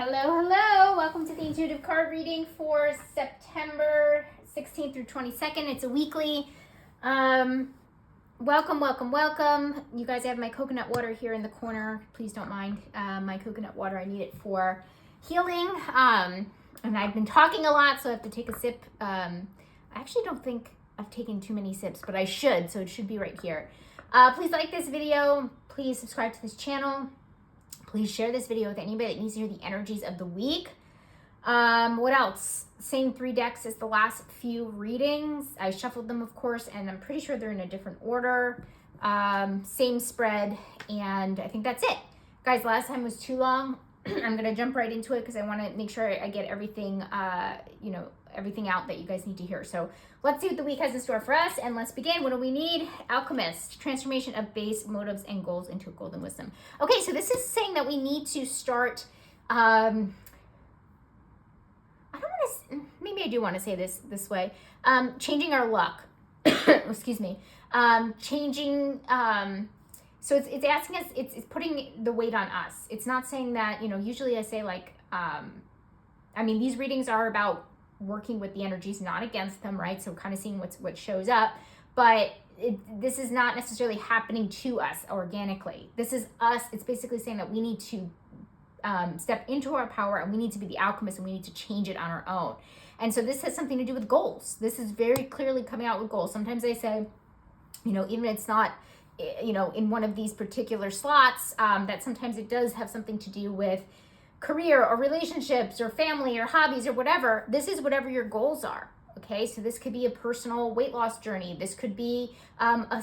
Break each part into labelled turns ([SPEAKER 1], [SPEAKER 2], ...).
[SPEAKER 1] Hello, hello. Welcome to the intuitive card reading for September 16th through 22nd. It's a weekly. Welcome. You guys have my coconut water here in the corner. Please don't mind my coconut water. I need it for healing. And I've been talking a lot, so I have to take a sip. I actually don't think I've taken too many sips, but I should, so it should be right here. Please like this video. Please subscribe to this channel. Please share this video with anybody that needs to hear the energies of the week. What else? Same 3 decks as the last few readings. I shuffled them, of course, and I'm pretty sure they're in a different order. Same spread, and I think that's it. Guys, last time was too long. I'm going to jump right into it because I want to make sure I get everything, everything out that you guys need to hear. So let's see what the week has in store for us, and let's begin. What do we need? Alchemist, transformation of base motives and goals into golden wisdom. Okay, so this is saying that we need to start, maybe I do want to say this way, changing our luck. Excuse me. So it's asking us, it's putting the weight on us. It's not saying that, usually I say like, these readings are about working with the energies, not against them, right? So kind of seeing what shows up, but this is not necessarily happening to us organically. This is us. It's basically saying that we need to step into our power, and we need to be the alchemist, and we need to change it on our own. And so this has something to do with goals. This is very clearly coming out with goals. Sometimes I say, even if it's not, in one of these particular slots, that sometimes it does have something to do with career or relationships or family or hobbies or whatever. This is whatever your goals are. Okay, so this could be a personal weight loss journey. This could be a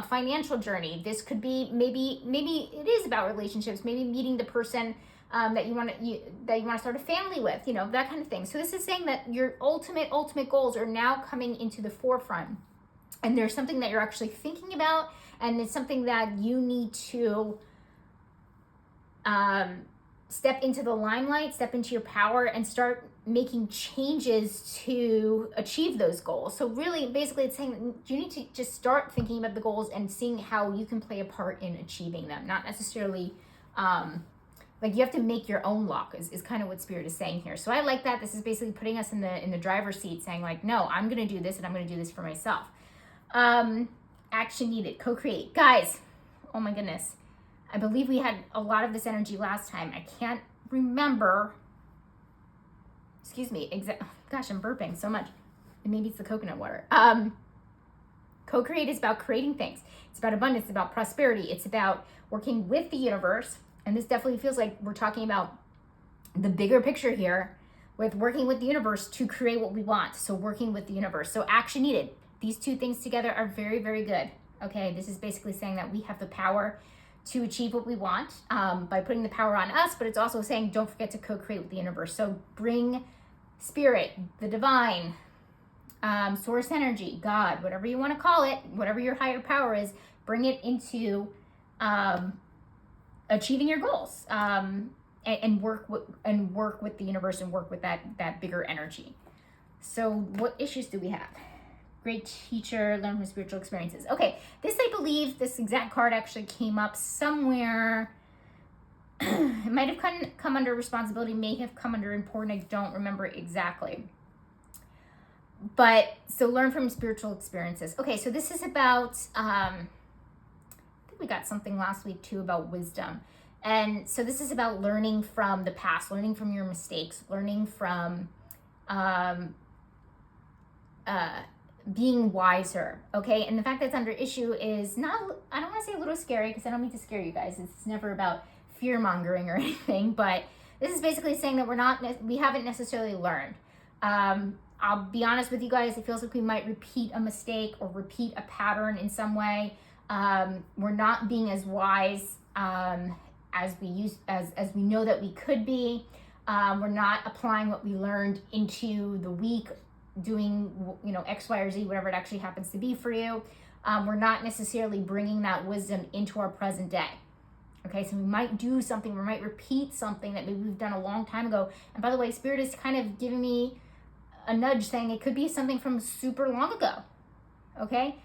[SPEAKER 1] financial journey. This could be maybe it is about relationships. Maybe meeting the person that you want to start a family with. That kind of thing. So this is saying that your ultimate goals are now coming into the forefront, and there's something that you're actually thinking about, and it's something that you need to step into the limelight, step into your power, and start making changes to achieve those goals. So really, basically, it's saying you need to just start thinking about the goals and seeing how you can play a part in achieving them. Not necessarily, you have to make your own luck is kind of what Spirit is saying here. So I like that. This is basically putting us in the driver's seat, saying like, no, I'm going to do this, and I'm going to do this for myself. Action needed. Co-create. Guys, oh my goodness. I believe we had a lot of this energy last time. I can't remember. Excuse me. Gosh, I'm burping so much. And maybe it's the coconut water. Co-create is about creating things. It's about abundance. It's about prosperity. It's about working with the universe. And this definitely feels like we're talking about the bigger picture here with working with the universe to create what we want. So working with the universe. So action needed. These two things together are very, very good. Okay, this is basically saying that we have the power to achieve what we want by putting the power on us, but it's also saying don't forget to co-create with the universe. So bring spirit, the divine, source energy, God, whatever you want to call it, whatever your higher power is, bring it into achieving your goals, and work with the universe, and work with that bigger energy. So what issues do we have? Great teacher, learn from spiritual experiences. Okay, I believe this exact card actually came up somewhere. It might have come under responsibility, may have come under important. I don't remember exactly. But so learn from spiritual experiences. Okay, so this is about, I think we got something last week too about wisdom. And so this is about learning from the past, learning from your mistakes, learning from, being wiser, okay? And the fact that it's under issue is not, I don't want to say a little scary, because I don't mean to scare you guys. It's never about fear-mongering or anything, but this is basically saying that we haven't necessarily learned. I'll be honest with you guys, it feels like we might repeat a mistake or repeat a pattern in some way. We're not being as wise as we know that we could be. We're not applying what we learned into the week, doing X, Y, or Z, whatever it actually happens to be for you. We're not necessarily bringing that wisdom into our present day. Okay, so we might do something, we might repeat something that maybe we've done a long time ago. And by the way, Spirit is kind of giving me a nudge saying it could be something from super long ago. Okay,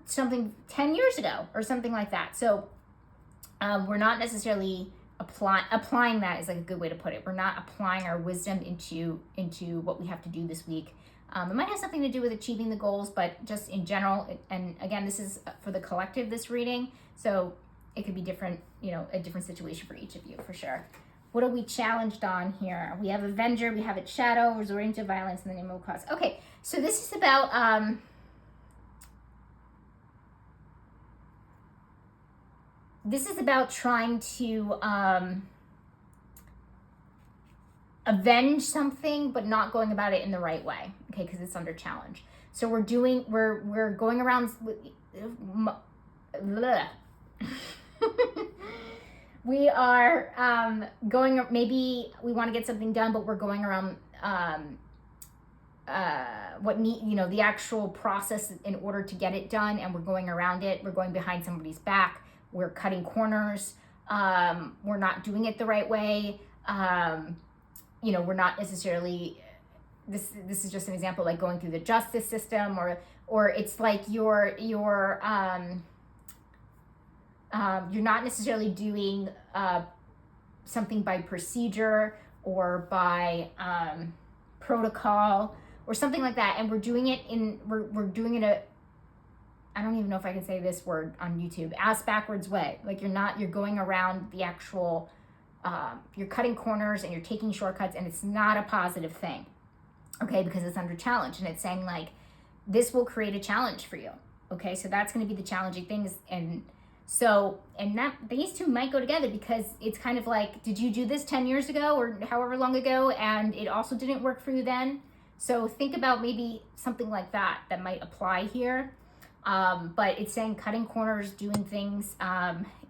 [SPEAKER 1] something 10 years ago or something like that. So we're not necessarily applying that is like a good way to put it. We're not applying our wisdom into what we have to do this week. It might have something to do with achieving the goals, but just in general, and again, this is for the collective, this reading, so it could be different, a different situation for each of you, for sure. What are we challenged on here? We have Avenger, we have a Shadow, resorting to violence in the name of a cause. Okay, so this is about, trying to avenge something, but not going about it in the right way, okay, because it's under challenge. So we're going around we are maybe we want to get something done, but we're going around the actual process in order to get it done, and we're going around it. We're going behind somebody's back. We're cutting corners. We're not doing it the right way. We're not necessarily, this is just an example, like going through the justice system, or it's like you're not necessarily doing something by procedure or by protocol or something like that, and we're doing it I don't even know if I can say this word on YouTube, ass backwards way. Like you're going around the actual, you're cutting corners and you're taking shortcuts, and it's not a positive thing, okay, because it's under challenge, and it's saying like, this will create a challenge for you, okay, so that's going to be the challenging things, and that these two might go together, because it's kind of like, did you do this 10 years ago or however long ago, and it also didn't work for you then? So think about maybe something like that might apply here. But it's saying cutting corners, doing things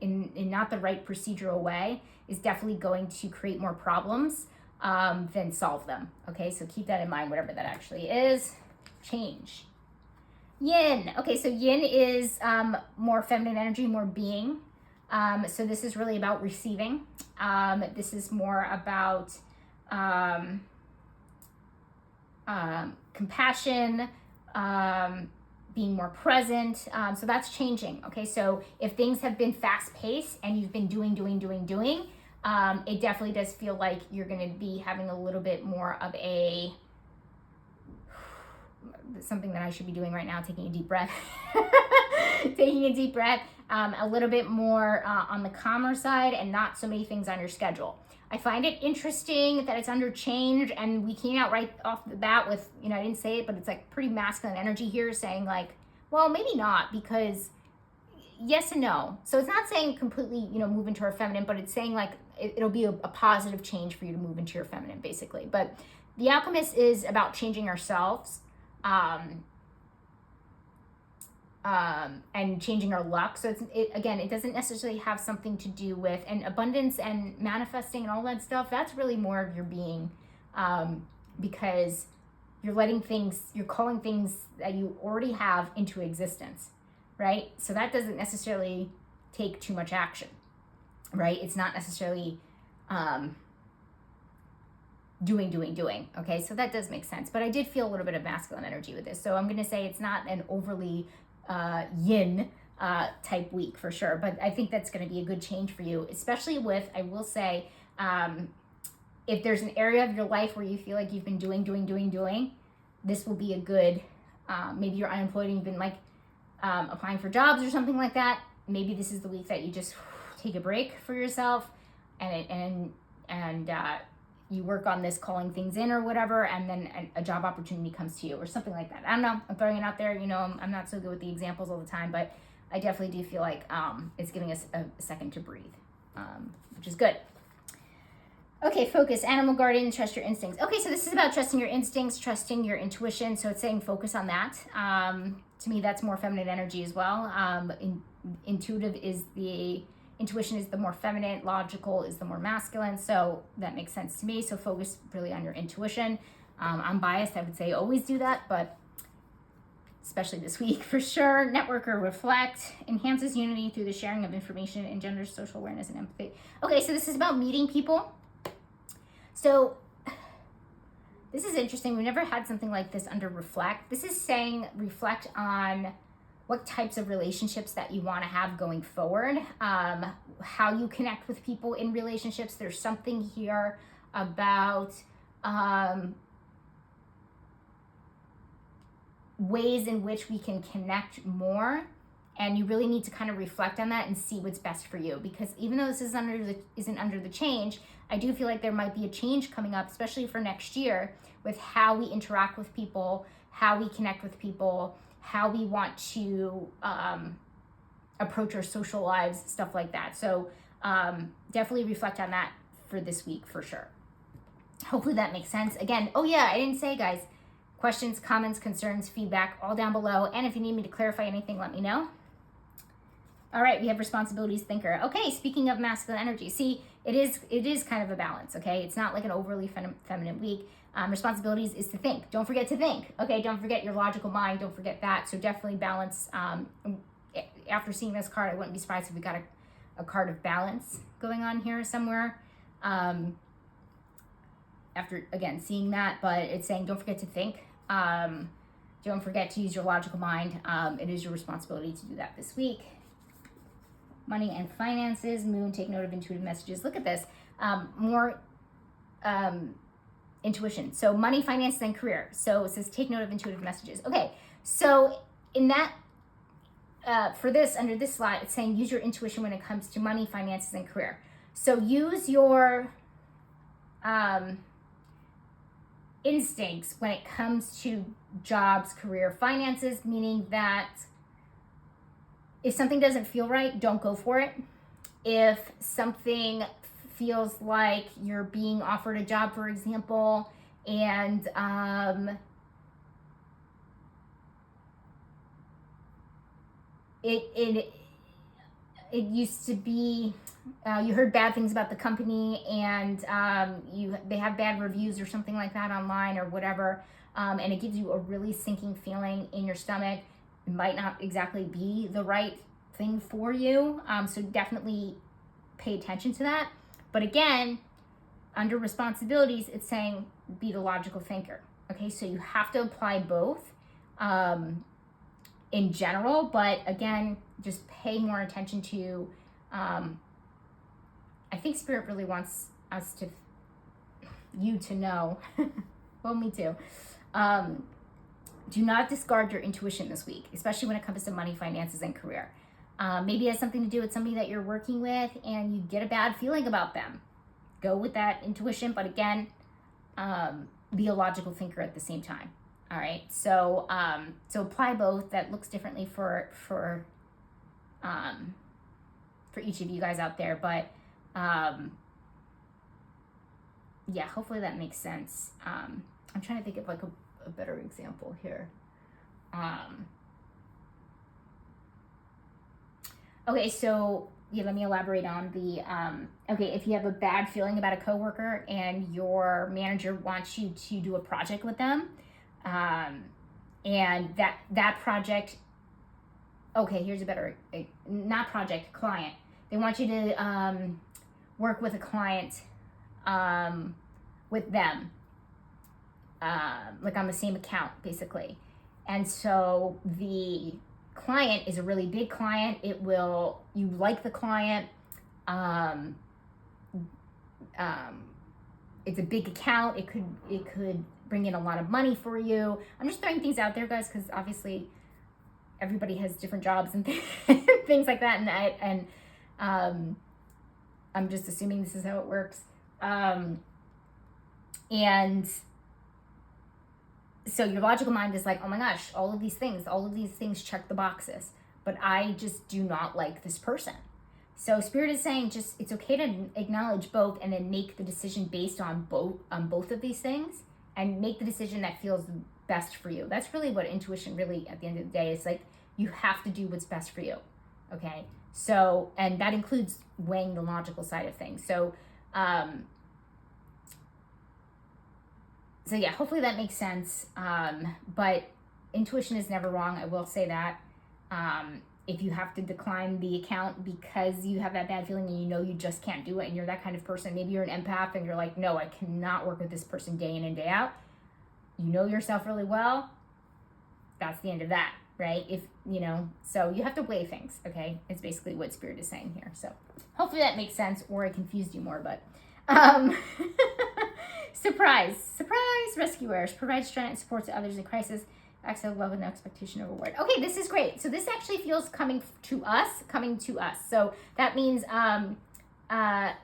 [SPEAKER 1] in not the right procedural way is definitely going to create more problems than solve them. Okay, so keep that in mind, whatever that actually is. Change. Yin. Okay, so yin is more feminine energy, more being. So this is really about receiving. This is more about compassion, being more present. So that's changing. Okay, so if things have been fast paced and you've been doing, it definitely does feel like you're going to be having a little bit more of something that I should be doing right now, taking a deep breath, a little bit more on the calmer side, and not so many things on your schedule. I find it interesting that it's under change, and we came out right off the bat with, I didn't say it, but it's like pretty masculine energy here, saying like, well, maybe not, because yes and no. So it's not saying completely, move into our feminine, but it's saying like it'll be a positive change for you to move into your feminine, basically. But the Alchemist is about changing ourselves, and changing our luck. So it doesn't necessarily have something to do with, and abundance and manifesting and all that stuff, that's really more of your being, because you're calling things that you already have into existence, right? So that doesn't necessarily take too much action, right? It's not necessarily doing. Okay, so that does make sense. But I did feel a little bit of masculine energy with this. So I'm going to say it's not an overly yin type week for sure. But I think that's going to be a good change for you, especially with, I will say, if there's an area of your life where you feel like you've been doing, this will be a good, maybe you're unemployed and you've been like applying for jobs or something like that. Maybe this is the week that you just take a break for yourself and you work on this calling things in or whatever, and then a job opportunity comes to you or something like that. I don't know. I'm throwing it out there. I'm not so good with the examples all the time, but I definitely do feel like it's giving us a second to breathe, which is good. Okay, focus, animal guardian, trust your instincts. Okay, so this is about trusting your instincts, trusting your intuition. So it's saying focus on that. To me, that's more feminine energy as well. Intuition is the more feminine, logical is the more masculine, so that makes sense to me. So focus really on your intuition. I'm biased, I would say always do that, but especially this week for sure. Network or reflect, enhances unity through the sharing of information, engenders social awareness and empathy. Okay, so this is about meeting people. So this is interesting. We've never had something like this under reflect. This is saying reflect on what types of relationships that you want to have going forward, how you connect with people in relationships. There's something here about ways in which we can connect more, and you really need to kind of reflect on that and see what's best for you, because even though this isn't under the change, I do feel like there might be a change coming up, especially for next year, with how we interact with people, how we connect with people, how we want to approach our social lives, stuff like that. So definitely reflect on that for this week for sure. Hopefully that makes sense. Again, oh yeah, I didn't say, guys, questions, comments, concerns, feedback, all down below. And if you need me to clarify anything, let me know. All right, we have responsibilities, thinker. Okay, speaking of masculine energy, see, it is kind of a balance, okay? It's not like an overly feminine week. Responsibilities is to think. Don't forget to think, okay? Don't forget your logical mind. Don't forget that. So definitely balance. After seeing this card, I wouldn't be surprised if we got a card of balance going on here somewhere. After, again, seeing that, but it's saying don't forget to think. Don't forget to use your logical mind. It is your responsibility to do that this week. Money and finances, moon, take note of intuitive messages. Look at this. More intuition. So money, finances, and career. So it says take note of intuitive messages. Okay, so in that, for this, under this slot, it's saying use your intuition when it comes to money, finances, and career. So use your instincts when it comes to jobs, career, finances, meaning that if something doesn't feel right, don't go for it. If something feels like you're being offered a job, for example, and it used to be you heard bad things about the company, and they have bad reviews or something like that online or whatever, and it gives you a really sinking feeling in your stomach. It might not exactly be the right thing for you, so definitely pay attention to that. But again, under responsibilities, it's saying be the logical thinker. Okay, so you have to apply both in general, but again, just pay more attention to, I think Spirit really wants you to know, well, me too. Do not discard your intuition this week, especially when it comes to money, finances, and career. Maybe it has something to do with somebody that you're working with and you get a bad feeling about them. Go with that intuition, but again, be a logical thinker at the same time. All right, so apply both. That looks differently for each of you guys out there, but yeah, hopefully that makes sense. I'm trying to think of like a better example here. Okay, so yeah, let me elaborate on the, okay, if you have a bad feeling about a coworker and your manager wants you to do a project with them, and that project, okay, here's a better, not project, client. They want you to work with a client, with them, like on the same account, basically. And so the client is a really big client. You like the client. It's a big account. It could bring in a lot of money for you. I'm just throwing things out there, guys, because obviously everybody has different jobs and things like that. And I'm just assuming this is how it works. And so your logical mind is like, oh my gosh, all of these things check the boxes, but I just do not like this person. So Spirit is saying just, it's okay to acknowledge both and then make the decision based on both of these things, and make the decision that feels best for you. That's really what intuition really, at the end of the day, is like, you have to do what's best for you. Okay. So, and that includes weighing the logical side of things. So, so yeah, hopefully that makes sense. But intuition is never wrong. I will say that. If you have to decline the account because you have that bad feeling and you know you just can't do it, and you're that kind of person, maybe you're an empath and you're like, no, I cannot work with this person day in and day out. You know yourself really well. That's the end of that. right? If, you know, so you have to weigh things, okay? It's basically what Spirit is saying here. So hopefully that makes sense, or I confused you more, but surprise, rescuers, provide strength and support to others in crisis, acts of love with no expectation of reward. Okay, this is great. So this actually feels coming to us. So that means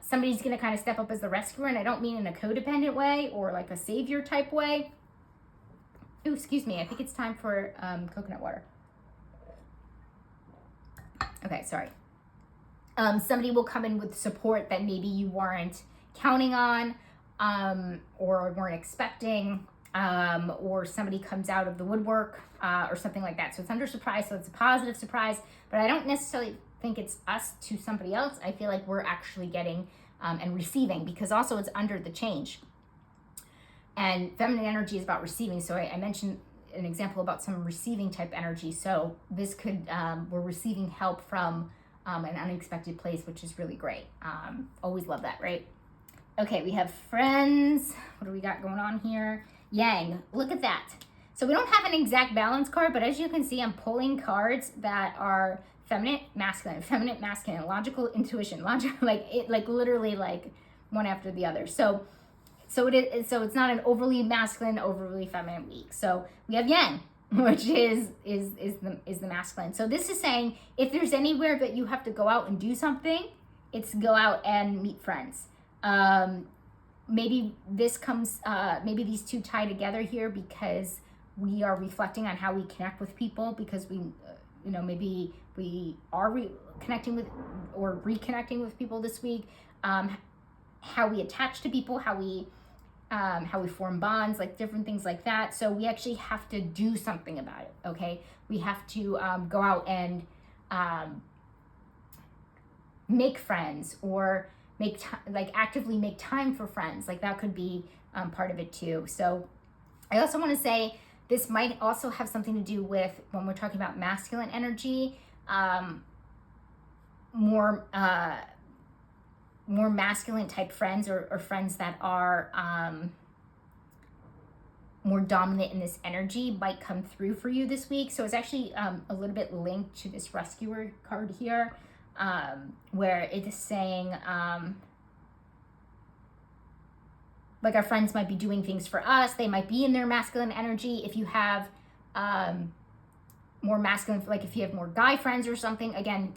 [SPEAKER 1] somebody's going to kind of step up as the rescuer, and I don't mean in a codependent way or like a savior type way. Ooh, excuse me. I think it's time for coconut water. Okay, sorry. Somebody will come in with support that maybe you weren't counting on, or weren't expecting, or somebody comes out of the woodwork, or something like that. So it's under surprise, so it's a positive surprise, but I don't necessarily think it's us to somebody else. I feel like we're actually getting and receiving, because also it's under the change. And feminine energy is about receiving. So I mentioned an example about some receiving type energy. So this could, we're receiving help from an unexpected place, which is really great. Always love that, right? Okay, we have friends. What do we got going on here? Yang, look at that. So we don't have an exact balance card, but as you can see, I'm pulling cards that are feminine, masculine, logical, intuition, like literally like one after the other. So it's not an overly masculine, overly feminine week. So we have Yang, which is the masculine. So this is saying if there's anywhere that you have to go out and do something, it's go out and meet friends. Maybe this comes, maybe these two tie together here because we are reflecting on how we connect with people, because we, maybe we are connecting with or reconnecting with people this week. How we attach to people, how we form bonds, like different things like that. So we actually have to do something about it, okay? We have to go out and make friends, or actively make time for friends. Like that could be part of it too. So I also want to say this might also have something to do with, when we're talking about masculine energy, more masculine type friends, or friends that are more dominant in this energy might come through for you this week. So it's actually a little bit linked to this rescuer card here, where it is saying like our friends might be doing things for us. They might be in their masculine energy. If you have more masculine, like if you have more guy friends or something, again,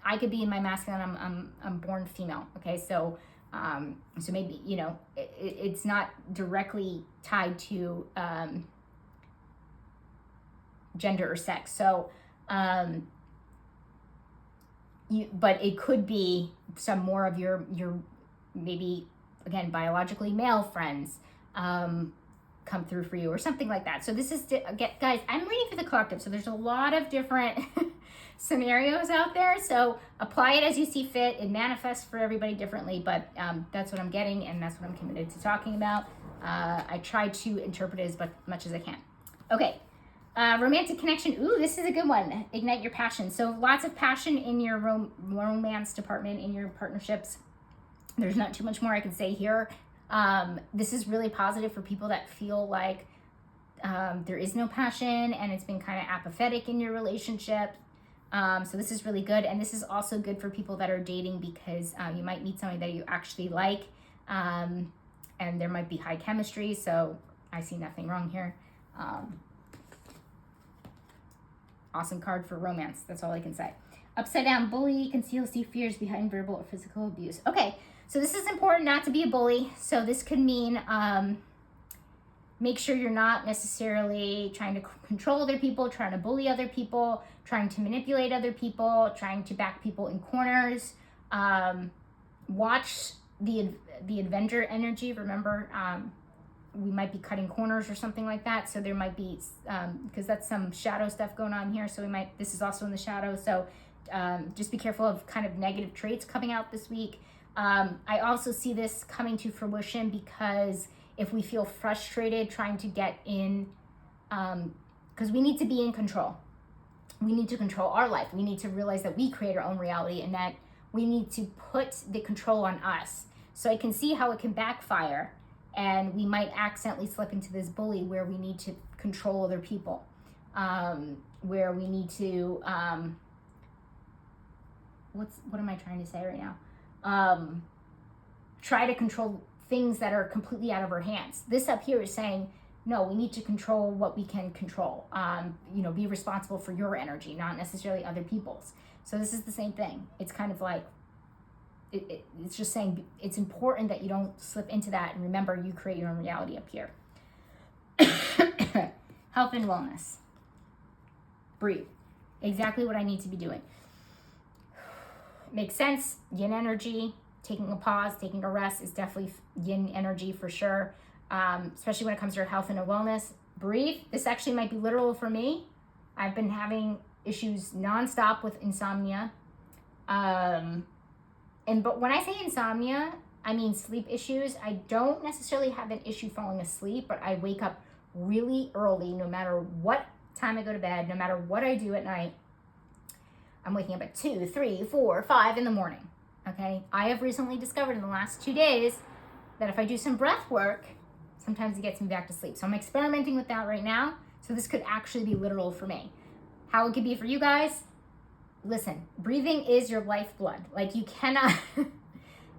[SPEAKER 1] I could be in my masculine. I'm born female. Okay, so maybe it's not directly tied to gender or sex. So but it could be some more of your maybe, again, biologically male friends come through for you, or something like that. So this is, guys, I'm reading for the collective, so there's a lot of different scenarios out there. So apply it as you see fit. It manifests for everybody differently, but that's what I'm getting, and that's what I'm committed to talking about. I try to interpret it as much as I can. Okay. Romantic connection. Ooh, this is a good one. Ignite your passion. So lots of passion in your romance department, in your partnerships. There's not too much more I can say here. This is really positive for people that feel like there is no passion and it's been kind of apathetic in your relationship. So this is really good. And this is also good for people that are dating, because you might meet somebody that you actually like, and there might be high chemistry. So I see nothing wrong here. Awesome card for romance. That's all I can say. Upside down bully, conceals deep fears behind verbal or physical abuse. Okay, so this is important not to be a bully. So this could mean make sure you're not necessarily trying to control other people, trying to bully other people, trying to manipulate other people, trying to back people in corners. Watch the Avenger energy. Remember, we might be cutting corners or something like that. So there might be, because that's some shadow stuff going on here. So this is also in the shadow. So just be careful of kind of negative traits coming out this week. I also see this coming to fruition because if we feel frustrated trying to get in, because we need to be in control. We need to control our life. We need to realize that we create our own reality, and that we need to put the control on us. So I can see how it can backfire, and we might accidentally slip into this bully where we need to control other people. where we need to, what am I trying to say right now? Try to control things that are completely out of our hands. This up here is saying, no, we need to control what we can control. Be responsible for your energy, not necessarily other people's. So this is the same thing. It's kind of like, it's just saying it's important that you don't slip into that. And remember, you create your own reality up here. Health and wellness. Breathe. Exactly what I need to be doing. Makes sense. Yin energy. Taking a pause, taking a rest is definitely yin energy for sure. Especially when it comes to your health and wellness. Breathe. This actually might be literal for me. I've been having issues nonstop with insomnia. But when I say insomnia, I mean sleep issues. I don't necessarily have an issue falling asleep, but I wake up really early no matter what time I go to bed, no matter what I do at night. I'm waking up at 2, 3, 4, 5 in the morning. Okay? I have recently discovered in the last 2 days that if I do some breath work, sometimes it gets me back to sleep. So I'm experimenting with that right now. So this could actually be literal for me. How it could be for you guys? Listen, breathing is your lifeblood. Like you cannot,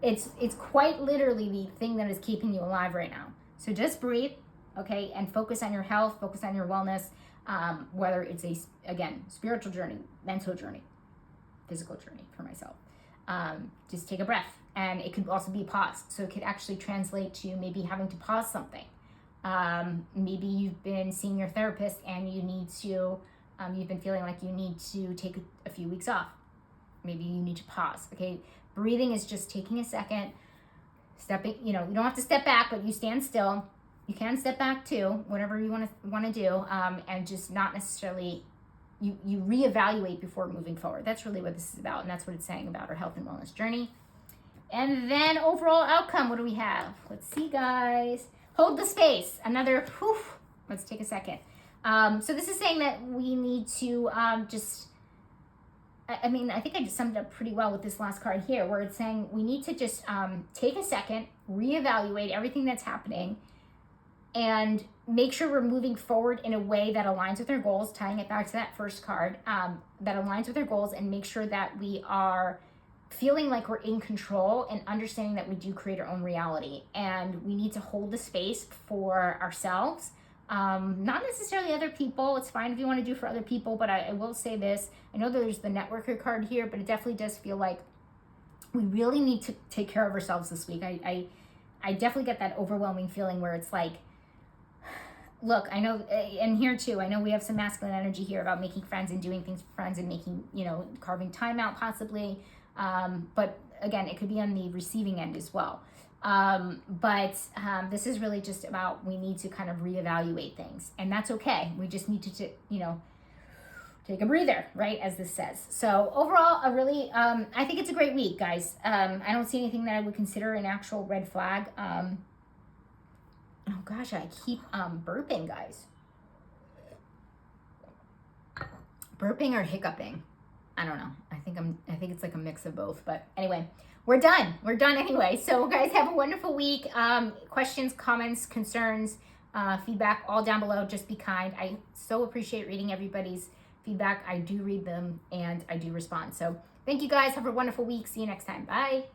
[SPEAKER 1] it's quite literally the thing that is keeping you alive right now. So just breathe, okay? And focus on your health, focus on your wellness, whether it's again, spiritual journey, mental journey, physical journey for myself. Just take a breath. And it could also be pause. So it could actually translate to maybe having to pause something. Maybe you've been seeing your therapist and you need to, you've been feeling like you need to take a few weeks off. Maybe you need to pause, okay? Breathing is just taking a second, stepping, you don't have to step back, but you stand still. You can step back too, whatever you want to do, and just not necessarily, you reevaluate before moving forward. That's really what this is about, and that's what it's saying about our health and wellness journey. And then overall outcome, what do we have? Let's see, guys. Hold the space. Another, let's take a second. So this is saying that we need to I think I just summed it up pretty well with this last card here, where it's saying we need to just take a second, reevaluate everything that's happening, and make sure we're moving forward in a way that aligns with our goals, tying it back to that first card, that aligns with our goals, and make sure that we are feeling like we're in control and understanding that we do create our own reality. And we need to hold the space for ourselves. Not necessarily other people. It's fine if you want to do for other people, but I will say this. I know there's the networker card here, but it definitely does feel like we really need to take care of ourselves this week. I definitely get that overwhelming feeling where it's like, look, I know, and here too, I know we have some masculine energy here about making friends and doing things for friends and making, carving time out possibly. But again, it could be on the receiving end as well. But this is really just about, we need to kind of reevaluate things, and that's okay. We just need to take a breather, right? As this says. So overall, I think it's a great week, guys. I don't see anything that I would consider an actual red flag. Oh gosh, I keep burping, guys. Burping or hiccuping. I don't know. I think it's like a mix of both. But anyway, we're done. We're done anyway. So guys, have a wonderful week. Questions, comments, concerns, feedback, all down below. Just be kind. I so appreciate reading everybody's feedback. I do read them and I do respond. So thank you guys. Have a wonderful week. See you next time. Bye.